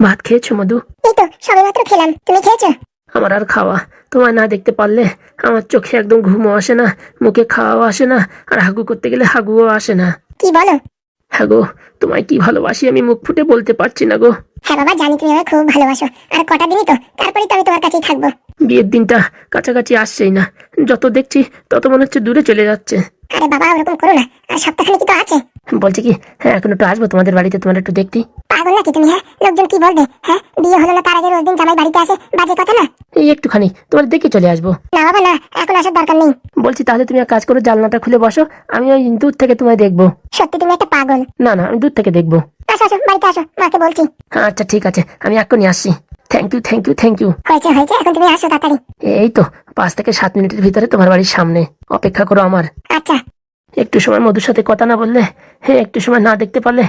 ভাত খেয়েছো মধু? এই তো সবেমাত্র খেলাম, তুমি খেয়েছো? আমার আর খাওয়া, তোমায় না দেখতে পারলে আমার চোখে একদম ঘুমও আসে না, মুখে খাওয়াও আসে না, আর হাগু করতে গেলে হাগুও আসে না। কি বলো? হ্যাঁ গো, তোমায় কি ভালোবাসি আমি মুখ ফুটে বলতে পারছি না গো। হ্যাঁ বাবা, জানি তুমি আমাকে খুব ভালোবাসো। আর কটা দিনই তো, তারপরে তো আমি তোমার কাছেই থাকবো। বিয়ের দিনটা কাছাকাছি আসছেই না, যত দেখছি তত মনে হচ্ছে দূরে চলে যাচ্ছে। আরে বাবা ওরকম করো না, আর সপ্তাহখানি কি তো আছে। বলছি কি, হ্যাঁ এখন একটু আসবো তোমাদের বাড়িতে, তোমার একটু দেখতে। পাগল নাকি তুমি? হ্যাঁ, লোকজন কি বলবে? হ্যাঁ, বিয়ে হলো না তার আগে রোজ দিন জামাই বাড়িতে আসে, বাজে কথা না? এই একটুখানি তোমার দেখে চলে আসবো। না বাবা না, এখন আসার দরকার নেই। বলছি তাহলে তুমি এক কাজ করো, জানলাটা খুলে বসো, আমি ওই দূর থেকে তোমায় দেখবো। সত্যি তুমি একটা পাগল। না না, আমি দূর থেকে দেখবো। আসো আসো, বাড়িতে আসো, মাকে বলছি। আচ্ছা ঠিক আছে, আমি এক্ষুনি আসছি। Thank you thank you thank you. হয়েছে হয়েছে, এখন তুমি আসো তাড়াতাড়ি। এই তো 5 থেকে 7 মিনিটের ভিতরে তোমার বাড়ির সামনে অপেক্ষা করো আমার। আচ্ছা। একটু সময় মধুর সাথে কথা না বললে, হ্যাঁ একটু সময় না দেখতে পারলে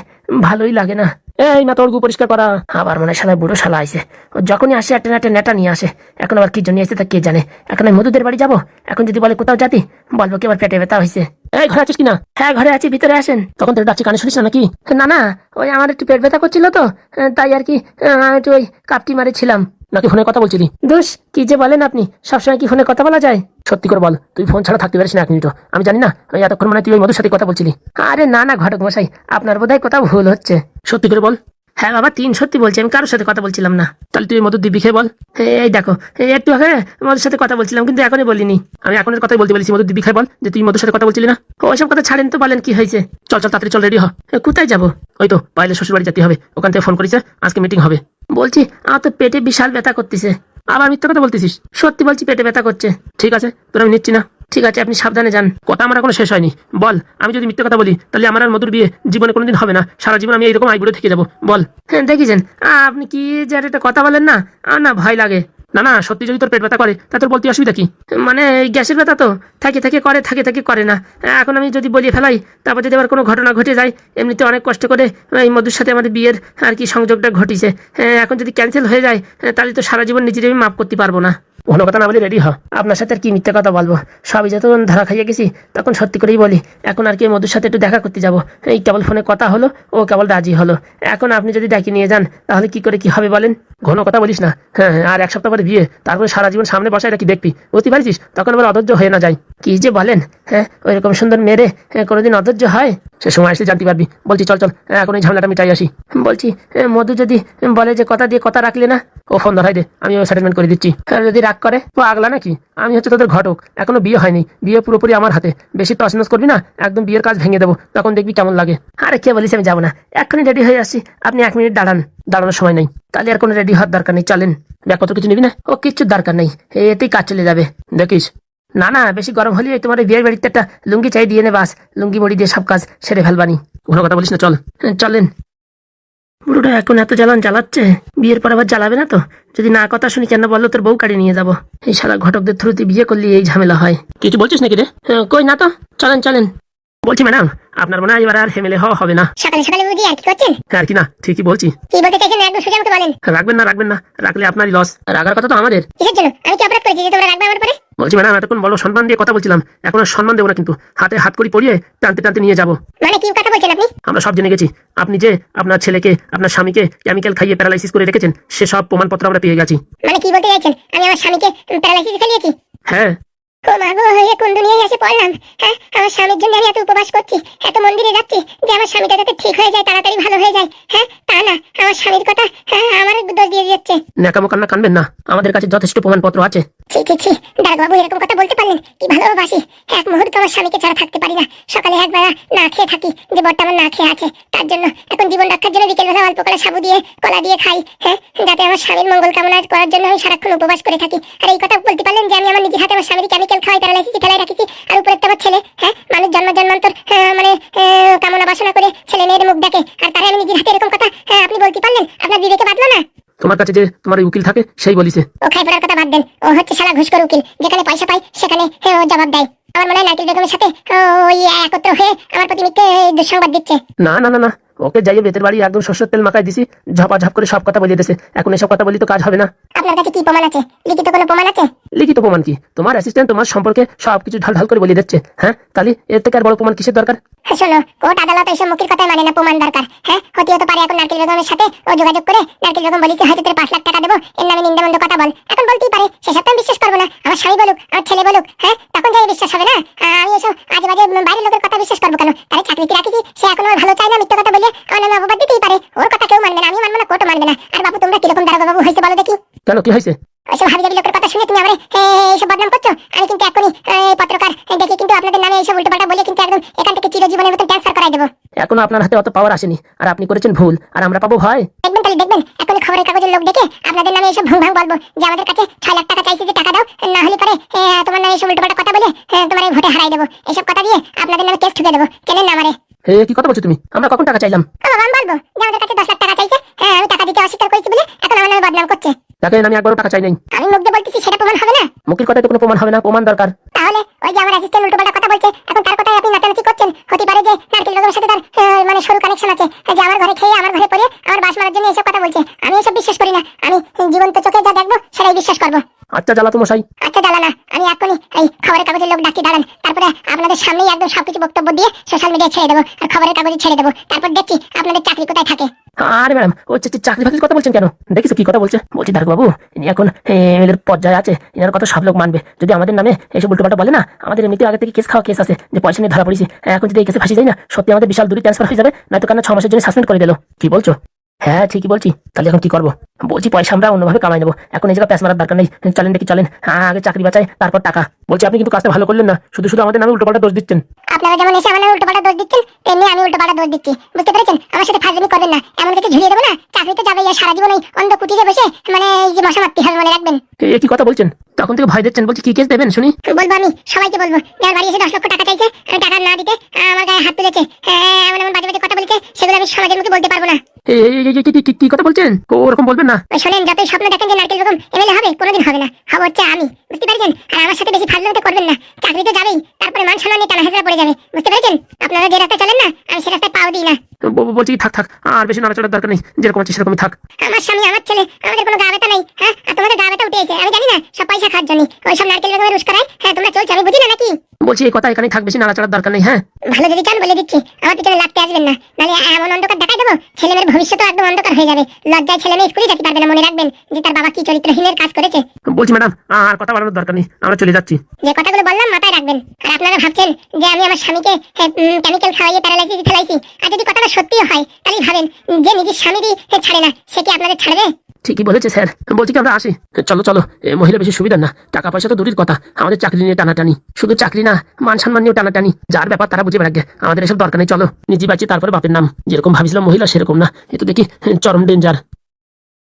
ভালোই লাগে না। এই না, তোর গু পরিষ্কার করা। আবার মনে হয় শালা বুড়ো শালা আইছে, ও যখনই আসে একটা একটা নেটা নিয়ে আসে। এখন আবার কি জন্য আসছে তা কে জানে। এখন আমি মধুদের বাড়ি যাবো, এখন যদি বলে কোথাও যাতি, বলবো কি আবার পেটে ব্যথা হয়েছে। এই ঘরে আছিস কিনা? হ্যাঁ ঘরে আছি, ভিতরে আসেন। তখন তোর ডাকছি কানে শুনিস না নাকি? না না, ওই আমার একটু পেট ব্যথা করছিল তো, তাই আর কি একটু ওই কাপটি মারিছিলাম। নাকি ফোনে কথা বলছিলি? দোষ কি যে বলেন আপনি, সবসময় কি ফোনে কথা বলা যায়? সত্যি করে বল, তুই ফোন ছাড়া থাকতে পারিস না এক মিনিটও? আমি জানি না, ওই এতক্ষণ মানে তুই ওই মধুর সাথে কথা বলছিলি। আরে না না ঘটক মশাই, আপনার বোধহয় কথা ভুল হচ্ছে। সত্যি করে বল। হ্যাঁ বাবা, 3 সত্যি বলছি, আমি কারোর সাথে কথা বলছিলাম না। তাহলে তুই মধুর দিব্যি খেয়ে বল। এই দেখো, এই একটু আগে মধুর সাথে কথা বলছিলাম, কিন্তু এখনই বলিনি। আমি এখনের কথাই বলতে বলেছি, মধুর দিব্যি খেয়ে বল যে তুই মধুর সাথে কথা বলছিলি না। ওইসব কথা ছাড়েন তো, বলেন কি হয়েছে? চল চল তাড়াতাড়ি চল, রেডি হ। কোথায় যাবো? ওই তো বাইরে শ্বশুর বাড়ি যেতে হবে, ওখান থেকে ফোন করেছে, আজকে মিটিং হবে। বলছি আমার তো পেটে বিশাল ব্যথা করতেছে। আবার মিথ্যা কথা বলতেছিস? সত্যি বলছি, পেটে ব্যথা করছে। ঠিক আছে, তোর আমি নিচ্ছি না। ঠিক আছে, আপনি সাবধানে যান। কথা আমার এখনো শেষ হয়নি। বল, আমি যদি মিথ্যে কথা বলি তাহলে আমার আর মধুর বিয়ে জীবনে কোনোদিন হবে না, সারা জীবন আমি এইরকম আইবুড়ো থেকে যাবো। বল। হ্যাঁ দেখেছেন আপনি কি যে আর একটা কথা বলেন না, আমার না ভয় লাগে। না না, সত্যি যদি তোর পেট ব্যথা করে তা তোর বলতে অসুবিধা কি? মানে এই গ্যাসের ব্যথা তো থাকে থাকে করে, থাকে থাকে করে না। এখন আমি যদি বলিয়ে ফেলাই, তারপর যদি আবার কোনো ঘটনা ঘটে যায়, এমনিতে অনেক কষ্ট করে এই মধুর সাথে আমাদের বিয়ের আর কি সংযোগটা ঘটিছে, এখন যদি ক্যান্সেল হয়ে যায় তাহলে তো সারা জীবন নিজের আমি মাফ করতে পারবো না। কোনো কথা না বলে রেডি হ, আপনার সাথে আর কি মিথ্যা কথা বলবো। সবই যখন ধরা খাইয়ে গেছি তখন সত্যি করেই বলি। এখন আর কি মধুর সাথে একটু দেখা করতে যাব, এই কেবল ফোনে কথা হলো, ও কেবল রাজি হলো। এখন আপনি যদি ডাকি নিয়ে যান তাহলে কি করে কি হবে বলেন? ঘন কথা বলিস না। হ্যাঁ আর 1 সপ্তাহ পরে বিয়ে, তারপরে সারা জীবন সামনে বসায় রাখি দেখবি, বুঝতে পারছিস? তখন আবার অধৈর্য হয়ে না যায়। কি যে বলেন, হ্যাঁ ওইরকম সুন্দর মেরে কোনোদিন অধৈর্য হয়? সে সময় আসলে জানতে পারবি। বলছি চল চল, এখন এই ঝামেলাটা মিটাই আসি। বলছি মধু যদি বলে যে কথা দিয়ে কথা রাখলে না, ও ফোন ধরাই দে, আমি ও সেটেলমেন্ট করে দিচ্ছি। আর যদি রাগ করে, ও আগলা নাকি? আমি হচ্ছে তোদের ঘটক, এখনো বিয়ে হয়নি, বিয়ে পুরোপুরি আমার হাতে। বেশি তছনছ করবি না, একদম বিয়ের কাজ ভেঙে দেবো, তখন দেখবি কেমন লাগে। আরে কে বলিস আমি যাবো না, এক্ষুনি রেডি হয়ে আসছি, আপনি 1 মিনিট দাঁড়ান। দাঁড়ানোর সময় নেই, তাহলে আর কোনো রেডি হওয়ার দরকার নেই, চলেন। ব্যাগপত্র কিছু নিবি না? ও কিচ্ছুর দরকার নেই, এতেই কাজ চলে যাবে, দেখিস। না না, বেশি গরম হলে তোমার বিয়ের বাড়িতে একটা লুঙ্গি চাই দিয়ে নে, বাস লুঙ্গি মুড়ি দিয়ে সব কাজ সেরে ফেলবানি। কোনো কথা বলিস না, চল। চলেন। বুড়োটা এখন এত জ্বালান জ্বালাচ্ছে, বিয়ের পর আবার জ্বালাবে না তো? যদি না কথা শুনি কেন বললো, তোর বউ কাড়ি নিয়ে যাবো। এই শালা ঘটকদের থ্রুতে বিয়ে করলে এই ঝামেলা হয়। কিছু বলছিস নাকি রে? কই না তো, চলেন চলেন। বলছি ম্যাডাম, আপনার মনে হয় এবার আর হেমেলে হওয়া হবে না। সকালে সকালে বুঝি আর কি করছেন? আর কি না, ঠিকই বলছি। কি বলতে চাইছেন একদম সোজা মতো বলেন। রাখবেন না রাখবেন না, রাখলে আপনারই লস, রাখার কথা তো আমাদের। কিসের জন্য? আমি কি অপরাধ করেছি যে তোমরা রাখবে আমার পরে? বলছি ম্যাডাম, এতক্ষণ বলো সম্মান দিয়ে কথা বলছিলাম, এখন আর সম্মান দেবো না কিন্তু, হাতে হাত করি পরিয়ে টানতে টানতে নিয়ে যাবো। মানে কি কথা বলছেন আপনি? আমরা সব জেনে গেছি, আপনি যে আপনার ছেলেকে আপনার স্বামীকে কেমিক্যাল খাইয়ে প্যারালাইসিস করে রেখেছেন, সে সব প্রমাণপত্র আমরা পেয়ে গেছি। মানে কি বলতে চাইছেন, আমি আমার স্বামীকে প্যারালাইসিস খেলিয়েছি? হ্যাঁ। ও মা গো, হয়ে কোন দুনিয়ায় এসে পড়লাম। হ্যাঁ, আমার স্বামীর জন্য আমি এত উপবাস করছি, এত মন্দিরে যাচ্ছি যে আমার স্বামীটা যাতে ঠিক হয়ে যায়, তাড়াতাড়ি ভালো হয়ে যায়। হ্যাঁ তা না, আমার স্বামীর কথা আমার দোষ দিয়ে দিচ্ছে। ন্যাকামো কান্না কানবেন না, আমাদের কাছে যথেষ্ট প্রমাণপত্র আছে। ছি ছি ছি, ডাকবাবু এরকম কথা বলতে পারলেন? কি ভালোবাসি, এক মুহূর্ত আমার স্বামীকে ছাড়া থাকতে পারি না। সকালে একবার না খেয়ে থাকি, যে বরটা আমার না খেয়ে আছে, তার জন্য এখন জীবন রক্ষার জন্য বিকেলবেলা অল্প করে সাবু দিয়ে কলা দিয়ে খাই। হ্যাঁ, যাতে আমার স্বামীর মঙ্গল কামনা করার জন্য আমি সারাক্ষণ উপবাস করে থাকি। আর এই কথা বলতে পারলেন যে আমি আমার নিজের হাতে আমার স্বামীর কেমিক্যাল খাওয়াই প্যারালাইসিস ফেলাই রাখি, আর উপরে তো আমার ছেলে। হ্যাঁ, মানুষ জন্ম জন্মান্তর মানে কামনা বাসনা করে ছেলে মেয়ের মুখ দেখে, আর তারা আমি নিজের হাতে এরকম কথা আপনি বলতে পারলেন? আপনার বিবেকে বাঁধলো না? তোমার কাছে যে তোমার উকিল থাকে সেই বলিছে। ও খাই পড়ার কথা বাদ দেন, ও হচ্ছে শালা ঘুষখোর উকিল, যেখানে পয়সা পায় সেখানে ও জবাব দেয়। আমার মনে হয় নাইটি বেগমের সাথে ওই একত্র হয়ে আমার প্রতি মিথ্যে দুঃসংবাদ দিচ্ছে। না না না না, ওকে যাইয়ে বেতের বাড়ি একদম শস্যের তেল মাখায় দিছি, ঝপাঝপ করে সব কথা বলে দিয়েছে। এখন এসব কথা বলি তো কাজ হবে না। আপনার কাছে কি প্রমাণ আছে? লিখিত কোনো প্রমাণ আছে? লিখিত প্রমাণ কি? তোমার অ্যাসিস্ট্যান্ট তোমার সম্পর্কে সবকিছু ঢাল করে বলে দিচ্ছে। হ্যাঁ, তাহলে এর থেকে আর বড় প্রমাণ কিসের দরকার? শোনো, কোর্ট আদালত এইসব মুখের কথাই মানে না, প্রমাণ দরকার। হ্যাঁ, হতে পারে এখন নারকেল বেগমের সাথে ও যোগাযোগ করে নারকেল বেগম বলেছে হয়তো তোর 5 লাখ টাকা দেবো, এর নামে নিন্দামন্দ কথা বল। এখন বলতেই পারে, সেসব তো আমি বিশ্বাস করবো না। আমার স্বামী বলুক, আমার ছেলে বলুক, হ্যাঁ, তখন যাই বিশ্বাস হবে না। আমি এসব আজে বাজে বাইরের লোকের কথা বিশ্বাস করবো কেন? তাহলে চাকরিতে রাখিছি, সে এখন আমার ভালো চায় না, মিথ্যা কথা বলে আমার নামে অপবাদ দিতেই পারে। ওর কথা কেউ মানবে না, আমি মানবো না, কোর্টও মানবে না। আর বাবু, তোমরা কিরকম দারোগা বাবু হয়েছে বলো দেখি? কেন, কি হয়েছে? ওইসব হাবিজাবি লোকের কথা শুনে তুমি আমার এইসব বদনাম করছো। আমি কিন্তু এখনই পত্রকার দেখে কিন্তু আপনাদের নামে এইসব উল্টোপাল্টা বলে কিন্তু একদম এখান থেকে চিরজীবনের মতন ট্রান্সফার করাই দেবো। এখনো আপনার হাতে অত পাওয়ার আসেনি, আর আপনি করেছেন ভুল, আর আমরা পাবো ভয়। দেখবেন, তাহলে দেখবেন এখনই খবরের কাগজের লোক ডেকে আপনাদের নামে এইসব ভাং বলবো যে আমাদের কাছে 6 লাখ টাকা চাইছে, যে টাকা দাও, না হলে পরে তোমার নামে এইসব উল্টোপাল্টা কথা বলে তোমার এই ভোটে হারাই দেবো। এইসব কথা দিয়ে আপনাদের নামে কেস ঠুকে দেবো। চেনেন না আমারে? কি কথা বলছো তুমি? আমরা কখন টাকা চাইলাম? বাবা, আমি বলবো যে আমাদের কাছে 10 লাখ টাকা চাইছে, আমি টাকা দিতে অস্বীকার করেছি বলে এখন আমার নামে বদনাম করছে। দেখেন, আমি একবারও টাকা চাই নাই। আমি মুখ দিয়ে বলতেছি, সেটা প্রমাণ হবে না? মুখের কথায় তো কোনো প্রমাণ হবে না, প্রমাণ দরকার। তাহলে ওই যে আমার অ্যাসিস্ট্যান্ট উল্টোপাল্টা কথা বলছে, এখন তার কথায় আপনি নাচানাচি করছেন। হতে পারে যে নারকেল বেগমের সাথে তার মানে সরু কানেকশন আছে, যে আমার ঘরে খেয়ে আমার ঘরে পড়ে আমার বাস মারার জন্য এসব কথা বলছে। আমি এসব বিশ্বাস করি না। আমি জীবন্ত চোখে যা দেখবো সেটাই বিশ্বাস করবো। আচ্ছা, জ্বালা তো মশাই। আচ্ছা, জ্বালা না, আমি এখনই এই খবরের কাগজের লোক ডাকি, দাঁড়ান। তারপরে আপনাদের সামনেই একদম সবকিছু বক্তব্য দিয়ে সোশ্যাল মিডিয়ায় ছেড়ে দেবো, আর খবরের কাগজে ছেড়ে দেবো। তারপর দেখছি আপনাদের চাকরি কোথায় থাকে। আরে ম্যাডাম, ও চাকরি বাকরির কথা বলছেন কেন? দেখিস কি কথা বলছে? বলছি দারোগা বাবু, ইনি এখন এদের পর্যায়ে আছে, এনার কথা সব লোক মানবে। যদি আমাদের নামে এইসব উল্টোপাল্টা বলে না, আমাদের এমনিতে আগে থেকে কেস খাওয়া কেস আছে, যে পয়সা নিয়ে ধরা পড়েছি। এখন যদি এই কেসে ফাঁসি যায় না, সত্যি আমাদের বিশাল দূরে ট্রান্সফার হয়ে যাবে, নয়তো কেন 6 মাসের জন্য সাসপেন্ড করে দিল। কি বলছো? হ্যাঁ, ঠিকই বলছি। তাহলে এখন কি করবো? বলছি পয়সা আমরা অন্যভাবে কামাই নেবো, এখন এই জায়গায় প্যাস মারার দরকার নেই। চলেন দেখি, চলেন। আগে চাকরি বাঁচাই, তারপর টাকা। বলছি আপনি কিন্তু কাজটা ভালো করলেন না, শুধু শুধু আমাদের নামে উল্টোপাল্টা দোষ দিচ্ছেন। আপনারা যেমন এসে আমার নামে উল্টোপাল্টা দোষ দিচ্ছেন, তেমনি আমি উল্টোপাল্টা দোষ দিচ্ছি, বুঝতে পেরেছেন? আমার সাথে ফাজলামি করবেন না, এমন কিছু ঝুলিয়ে দেবো না। চাকরিতে যাবে, সারা জীবন ওই অন্ধ কুটিরে বসে মানে এই যে মশা মারতে হবে, মনে রাখবেন। কি কথা বলছেন? তখন থেকে ভয় দিচ্ছেন। বলছি কি কেস দেবেন শুনি? বলবো, আমি সবাইকে বলবো। যার বাড়ি এসে 10 লক্ষ টাকা চাইছে, আমি টাকা না দিতে আমার গায়ে হাত তুলেছে, এমন এমন বাজে বাজে কথা বলেছে, সেগুলো আমি সমাজের মুখে বলতে পারবো না। কি কথা বলছেন? ওরকম বলবেন না। শোনেন, যতই স্বপ্ন দেখেন যে নারকেল বেগম এমএলএ হবে, কোনোদিন হবে না। হবে হচ্ছে আমি, বুঝতে পেরেছেন? আর আমার সাথে বেশি ফাজলামি করবেন না। চাকরি তো যাবেই, তারপরে মান সম্মান নিয়ে টানা হেজরা পড়ে যাবে, বুঝতে পেরেছেন? আপনারা যে রাস্তায় চলেন না, আমি সে রাস্তায় পাও দিই না। বলছি থাক, আর বেশি নাড়াচড়ার দরকার নেই, যেরকম আছে সেরকমই থাক। আমার স্বামী, আমার ছেলে, আমাদের কোনো গা ব্যথা নেই। হ্যাঁ, আর তোমাদের গা ব্যথা উঠে এসে আমি জানি না, সব পয়সা খাওয়ার জন্য। ওই সব নারকেল বেগমের উস্কারায় তোমরা চলছো, আমি বুঝি না নাকি? বলছি এই কথা এখানেই থাক, বেশি নাড়াচড়ার দরকার নেই। হ্যাঁ, ভালো যদি চান বলে দিচ্ছি, আমার পিছনে লাগতে আসবেন না, নাহলে এমন অন্ধকার দেখাই দেবো, ছেলে মেয়ের ভবিষ্যৎ একদম অন্ধকার হয়ে যাবে। লজ্জায় ছেলে মেয়ে স্কুলে যেতে পারবে না। মনে রাখবেন যে তার বাবা কি চরিত্রহীনের কাজ করেছে। বলছি ম্যাডাম, আর কথা বাড়ানোর দরকার নেই, আমরা চলে যাচ্ছি। যে কথাগুলো বললাম মাথায় রাখবেন। আর আপনারা ভাবছেন যে আমি আমার স্বামীকে কেমিক্যাল খাওয়াইয়ে প্যারালাইসিস ফেলাইছি, আর যদি কথাটা সত্যিও হয়, তাহলে ভাবেন যে নিজের স্বামীরই ছাড়ে না, সে কি আপনাদের ছাড়বে? ঠিকই বলেছে স্যার। বলছি কি আমরা আসি? চলো, মহিলা বেশি সুবিধা না, টাকা পয়সা তো দূরের কথা, আমাদের চাকরি নিয়ে টানাটানি। শুধু চাকরি না, মান সম্মান নিয়েও টানাটানি। যার ব্যাপার তারা বুঝে রাখবে, আমাদের এসব দরকার নেই। চলো, নিজে বাঁচি তারপরে বাপের নাম। যেরকম ভাবছিলাম মহিলা, সেরকম না। এ তো দেখি চরম ডেঞ্জার।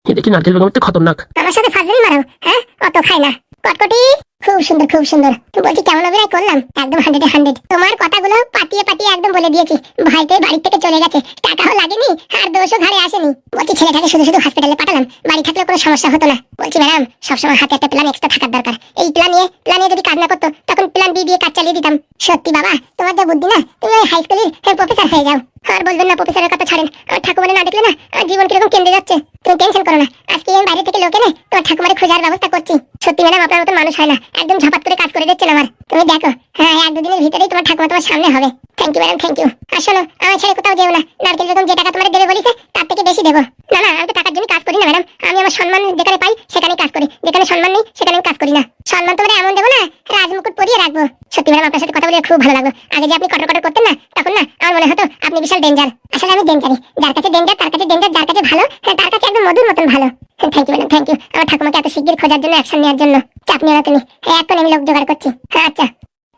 দেখি নারকেল বেগম তো খতরনাক। আমার সাথে ফাজলামি মারো? হ্যাঁ, অত খাই না। কটকটি খুব সুন্দর, খুব সুন্দর। বলছি কেমন অভিনয় করলাম? একদম 100-এ 100। তোমার কথাগুলো পাটিয়ে পাটিয়ে একদম বলে দিয়েছি। ভাইতে বাড়ি থেকে চলে গেছে, টাকাও লাগেনি, আর দোষও ঘাড়ে আসেনি। বলছি ছেলেটাকে শুধু শুধু হসপিটালে পাঠালাম, বাড়ি থাকলে কোনো সমস্যা হতো না। বলছি ম্যাডাম, সবসময় হাতে একটা প্ল্যান এক্সট্রা থাকার দরকার। এই প্ল্যান নিয়ে যদি কাজ না করতো, তখন প্ল্যান বি দিয়ে কাজ চালিয়ে দিতাম। সত্যি বাবা, তোমার যা বুদ্ধি না, তুমি ওই হাই স্কুলের প্রফেসর হয়ে যাও। আর বলবেন না প্রফেসরের কথা ছাড়েন, আমার ঠাকুমারে না দেখলে না আমার জীবন কিরকম কেন্দ্রে যাচ্ছে। তুমি টেনশন করো না, আজকে আমি বাইরে থেকে লোক এনে তোমার ঠাকুমারে খোঁজার ব্যবস্থা করছি। সত্যি ম্যাডাম, আপনার মতো মানুষ হয় না, একদম ঝাপাত করে কাজ করে দিচ্ছেন আমার। তুমি দেখো, হ্যাঁ, 1-2 দিনের ভিতরেই তোমার ঠাকুমা তোমার সামনে হবে। Thank you madam, thank you. আর শোনো, আমার ছেড়ে কোথাও যেও না। নারকেল বেগম যে টাকা তোমার দেবে বলিছে, তার থেকে বেশি দেবো। না, আমি তো টাকার জন্য কাজ করি না ম্যাডাম। আমি আমার সম্মান যেখানে পাই সেখানেই কাজ করি, যেখানে সম্মান নেই সেখানে আমি কাজ করি না। সম্মান তোমার এমন দেবো না, রাজমুকুট পরিয়ে রাখবো। সত্যি ম্যাডাম, আপনার সাথে কথা বলে খুব ভালো লাগলো। আগে যে আপনি কটর করতেন না, তখন না আমার মনে হতো আপনি বিশাল ডেঞ্জার। আসলে আমি ডেঞ্জারই। যার কাছে ডেঞ্জার তার কাছে ডেঞ্জার, যার কাছে ভালো তার কাছে একদম মধুর মতন ভালো। Thank you madam, thank you. আমার ঠাকুমাকে এত শিগগির খোঁজার জন্য, অ্যাকশন নেওয়ার জন্য। চাপ নিও না তুমি, এখন আমি লোক জোগাড় করছি। হ্যাঁ আচ্ছা,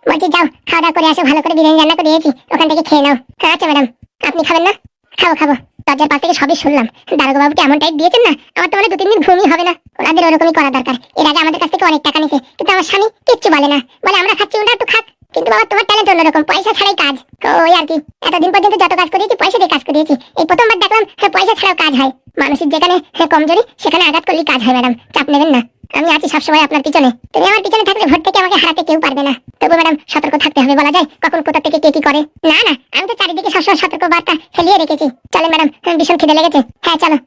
বলছি যাও, খাওয়া দাওয়া করে আসো, ভালো করে বিরিয়ানি রান্না করে দিয়েছি, ওখান থেকে খেয়ে নাও। হ্যাঁ আচ্ছা ম্যাডাম, আপনি খাবেন না? খাবো। দরজার পাশ থেকে সবই শুনলাম। দারোগা বাবুকে এমন টাইপ দিয়েছেন না, আমার তো মানে 2-3 দিন ঘুমই হবে না। ওনাদের ওরকমই করা দরকার। এর আগে আমাদের কাছ থেকে অনেক টাকা নিয়েছে, কিন্তু আমার স্বামী কিচ্ছু বলে না, বলে আমরা খাচ্ছি, ওরা একটু খাক। কিন্তু বাবা, তোমার ট্যালেন্ট অন্যরকম, পয়সা ছাড়াই কাজ। ওই আর কি, এতদিন পর্যন্ত যত কাজ করিয়েছি পয়সা দিয়ে কাজ করিয়েছি, এই প্রথমবার দেখলাম পয়সা ছাড়াও কাজ হয়। মানুষের যেখানে কমজোরি সেখানে আঘাত করলেই কাজ হয় ম্যাডাম, চাপ নেবেন না। আমি আছি সবসময় আপনার পিছনে। তুমি আমার পিছনে থাকলে ভোট থেকে আমাকে হারাতে কেউ পারবে না। তবু ম্যাডাম সতর্ক থাকতে হবে, বলা যায় কখন কোথা থেকে কে কি করে। না না, আমি তো চারিদিকে সবসময় সতর্ক বার্তা ফেলিয়ে রেখেছি। চলেন ম্যাডাম, ভীষণ খিদে লেগেছে। হ্যাঁ চলো।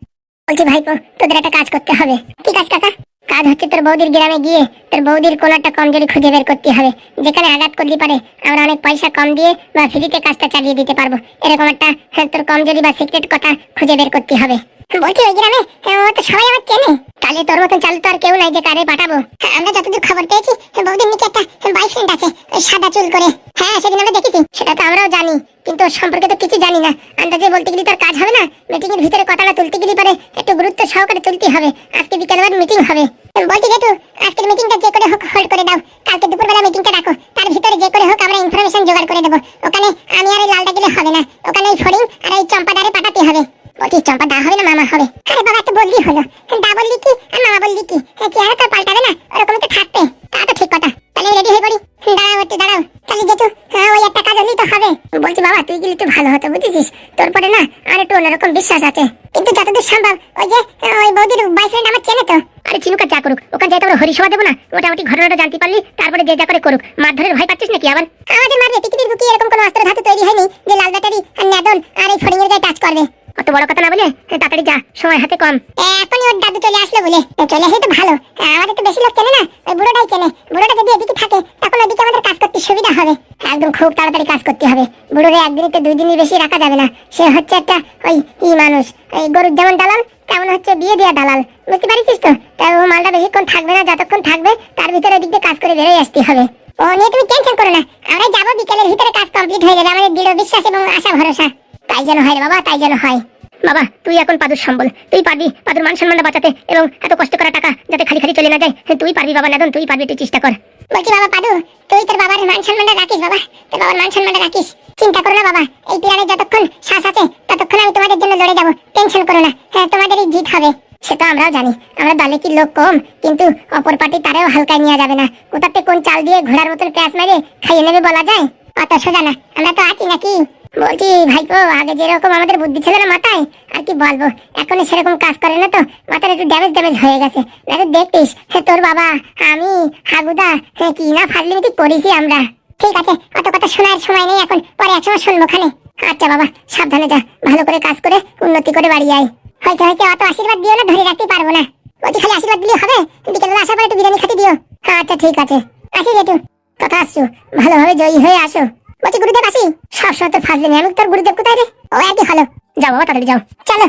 বলছি ভাইপো, তোদের একটা কাজ করতে হবে। কি কাজ কাকা? কাজ হচ্ছে তোর বৌদির গ্রামে গিয়ে তোর বৌদির কোন একটা কমজোরি খুঁজে বের করতে হবে, যেখানে আঘাত করতে পারে আমরা অনেক পয়সা কম দিয়ে বা ফ্রিতে কাজটা চালিয়ে দিতে পারবো। এরকম একটা তোর কমজোরি বা সিক্রেট কথা খুঁজে বের করতে হবে। বলছি ওই গ্রামে ও তো সবাই আমার চেনে। তাহলে তোর মতন চালু তো আর কেউ নাই যে কারে পাঠাবো। আমরা যতদূর খবর পেয়েছি বৌদির নিচে একটা বয়ফ্রেন্ড আছে, সাদা চুল করে। হ্যাঁ সেদিন আমরা দেখেছি। সেটা তো আমরাও জানি, কিন্তু ওর সম্পর্কে তো কিছু জানি না। আন্দাজে বলতে গেলে তার কাজ হবে না। মিটিং এর ভিতরে কথাটা তুলতে গেলে পারে একটু গুরুত্ব সহকারে তুলতে হবে। আজকে বিকেলবেলা মিটিং হবে। বলছি যেহেতু আজকের মিটিংটা যে করে হোক হোল্ড করে দাও, কালকে দুপুরবেলা মিটিংটা রাখো। তার ভিতরে যে করে হোক আমরা ইনফরমেশন জোগাড় করে দেবো। ওখানে আমি আর এই লালটা গেলে হবে না, ওখানে ওই ফড়িং আর এই চম্পাদারে পাঠাতে হবে। বলছি চম্পা দা হবে না মামা হবে? আরে বাবা তো বললি হলো, দা বললি কি আর মামা বললি কি, চেহারা তো পাল্টাবে না, ওরকমই তো থাকবে। তা তো ঠিক কথা। তাহলে রেডি হয়ে পড়ি। দাঁড়াও একটু দাঁড়াও, তাহলে যেহেতু ওই একটা কাজ হলেই তো হবে। বলছি বাবা তুই গেলে একটু ভালো হতো, বুঝেছিস? তোর পরে না আর একটু অন্যরকম বিশ্বাস আছে। কিন্তু যতদূর সম্ভব ওই যে ওই বৌদির বয়ফ্রেন্ড আমার চেনে তো। আরে চিনুকা যা করুক, ওখানে যাই তো আমরা হরিসভা দেবো না? মোটামুটি ঘটনাটা জানতে পারলি, তারপরে যে যা করে করুক। মারধরের ভয় পাচ্ছিস নাকি আবার? আমাদের মারবে? পৃথিবীর বুকে এরকম কোনো অস্ত্র ধাতু তৈরি হয়নি যে লাল ব্যাটারি আর নেদন আর এই ফড়িং এর গায়ে টাচ করবে। অত বড় কথা না বলে তাড়াতাড়ি যা, সময় হাতে কম। এখনই ওর দাদু চলে আসলো বলে। চলে আসে তো ভালো, আমাদের তো বেশি লোক চেনে না, ওই বুড়োটাই চেনে। বুড়োটা যদি এদিকে থাকে তখন ওদিকে আমাদের কাজ করতে সুবিধা হবে। একদম খুব তাড়াতাড়ি কাজ করতে হবে। বুড়োরে একদিনই দুই দিনই বেশি রাখা যাবে না। সে হচ্ছে একটা ওই ই মানুষ, এই গরুর যেমন দালাল তেমন হচ্ছে বিয়ে দেওয়া দালাল, বুঝতে পারছিস তো? তাই ও মালটা বেশিক্ষণ থাকবে না, যতক্ষণ থাকবে তার ভিতরে ওদিক দিয়ে কাজ করে বেরোয় আসতে হবে। ও নিয়ে তুমি টেনশন করো না, আমরা যাবো, বিকেলের ভিতরে কাজ কমপ্লিট হয়ে যাবে। আমাদের দৃঢ় বিশ্বাস এবং আশা ভরসা। তাই যেন হয় রে বাবা, তাই যেন হয়। বাবা তুই এখন পাদুর সম্বল, তুই পারবি পাদুর মান সম্মানটা বাঁচাতে এবং এত কষ্ট করা টাকা যাতে খালি খালি চলে না যায়। তুই পারবি বাবা নাদন, তুই পারবি, তুই চেষ্টা কর। বলছি বাবা পাদু, তুই তোর বাবার মান সম্মানটা রাখিস বাবা, তোর বাবার মান সম্মানটা রাখিস। চিন্তা করো না বাবা, এই প্ল্যানে যতক্ষণ শ্বাস আছে ততক্ষণ আমি তোমাদের জন্য লড়ে যাবো। টেনশন করো না, হ্যাঁ তোমাদেরই জিত হবে। সেটা আমরাও জানি, আমরা দলে কি লোক কম, কিন্তু অপর পার্টি তারেও হালকায় নেওয়া যাবে না। কোথাতে কোন চাল দিয়ে ঘোড়ার মতন প্যাঁচ মেরে খাইয়ে নেবে বলা যায়? অত সোজা না, আমরা তো আছি নাকি? বলছি ভাইপো, আগে যেরকম আমাদের বুদ্ধি ছিল না মাথায়, আর কি বলবো, এখন সেরকম কাজ করে না তো, মাথার একটু ড্যামেজ হয়ে গেছে। না তো দেখতিস তোর বাবা আমি হাগুদা কি না ফাজলিমিতি করেছি আমরা। ঠিক আছে, অত কথা শোনার সময় নেই এখন, পরে একসময় শুনবো খানে। আচ্ছা বাবা সাবধানে যা, ভালো করে কাজ করে উন্নতি করে বাড়ি আয়। হয়তো হয়তো অত আশীর্বাদ দিও না, ধরে রাখতে পারবো না। বলছি খালি আশীর্বাদ দিলে হবে? বিকেলবেলা আসার পরে একটু বিরিয়ানি খাতে দিও। আচ্ছা ঠিক আছে, আসি যেটু। কথা আসছো, ভালোভাবে জয়ী হয়ে আসো। বলছি গুরুদেব আসি? সবসময় তোর ফাজলে নেই, আমি তোর গুরুদেব কোথায় রে? ও আর কি ভালো, যাও বাবা তাড়াতাড়ি যাও। চলো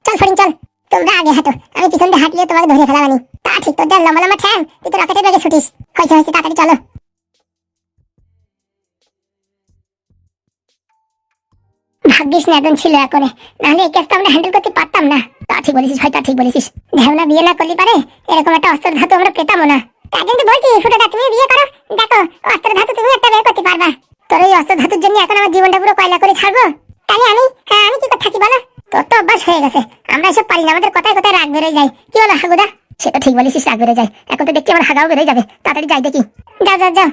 চল ফরিং চল, তোমরা আগে হাঁটো, আমি পিছন দিয়ে হাঁটলে তোমাকে ধরে ফেলাবানি। তা ঠিক, তোর যা লম্বা লম্বা ঠ্যাং, তুই তো রকেটের বেগে ছুটিস। হয়েছে হয়েছে, তাড়াতাড়ি চলো। ভাগ্যিস নেদন ছিল এখন, নাহলে এই কেসটা আমরা হ্যান্ডেল করতে পারতাম না। তা ঠিক বলেছিস ভাই, তা ঠিক বলেছিস। ঢেউনা বিয়ে না করলে পারে এরকম একটা অস্ত্র ধাতু আমরা পেতামও না। তার জন্য বলছি ফুটোদা তুমি বিয়ে করো, দেখো অস্ত্র ধাতু তুমি একটা বের করতে পারবা। তোর এই অস্ত্র ধাতুর জন্য এখন আমার জীবনটা পুরো কয়লা করে ছাড়বো? তাহলে আমি আমি কি করে থাকি বলো? তোর তো অভ্যাস হয়ে গেছে, আমরা এসব পারি না, আমাদের কথায় কথায় রাগ বেড়ে যায়। কি বলো হাগুদা? সেটা ঠিক বলেছিস, রাগ বেড়ে যায়। এখন তো দেখছি আমার হাগাও বেড়ে যাবে, তাড়াতাড়ি যাই দেখি। যাও যাও যাও।